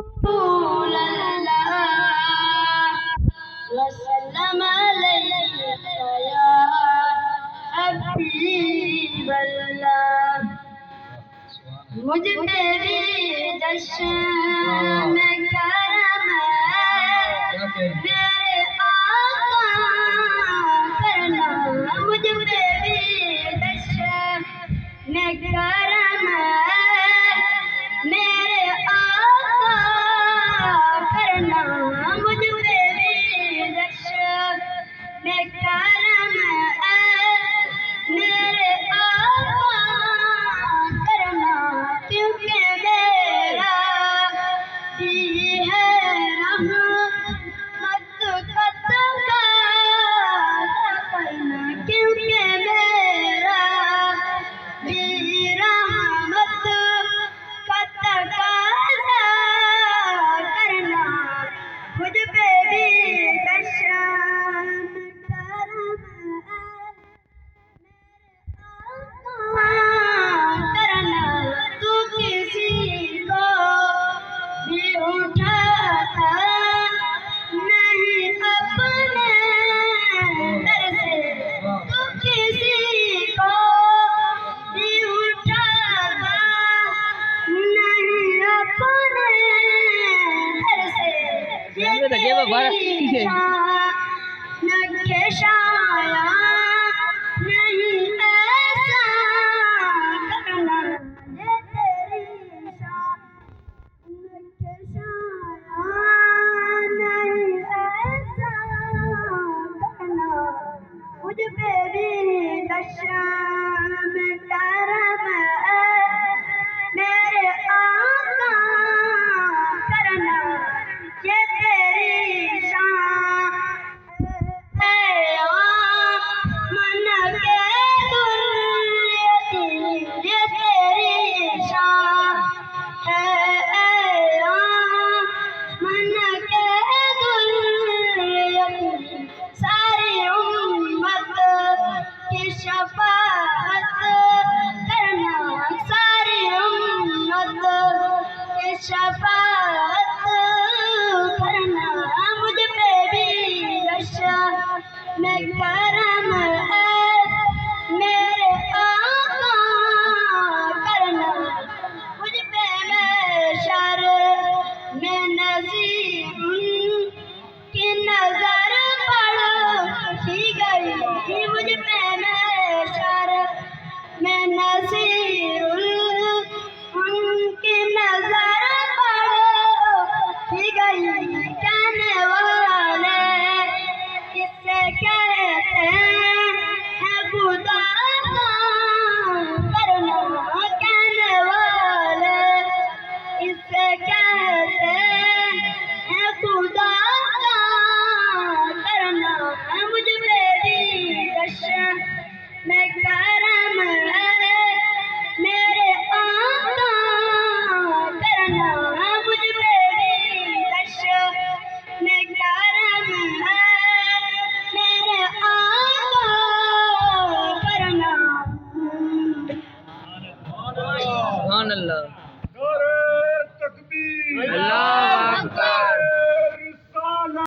रसूल अल्लाह वसल्लम अलैका या हबीब अल्लाह। मुझ पे भी जश्न करम मेरे आका करना, मुझ पे भी जश्न करम मेरे आका करना, मुझ पे भी जश्न करम मेरे आका करना, क्योंकि मेरा भी है रहमत का तकाज़ा, क्योंकि मेरा भी रहमत का तकाज़ा करना, मुझ पे भी जश्न करम करना। तू किसी को भी उठाता नहीं अपने दर से, तू किसी को भी उठाता नहीं अपने दर से। ये तेरी शान के शाया नहीं ऐसा करना, ये तेरी शान के शाया नहीं ऐसा करना, मुझ पे भी जश्न करम मेरे आका करना, ये तेरी शान मन के दुर्यती, ये तेरी शान मन के दुर्यती, सारी उम्मत की शफाअत करना, सारी उम्मत की शफाअत करना, मुझ पे भी जश्न करम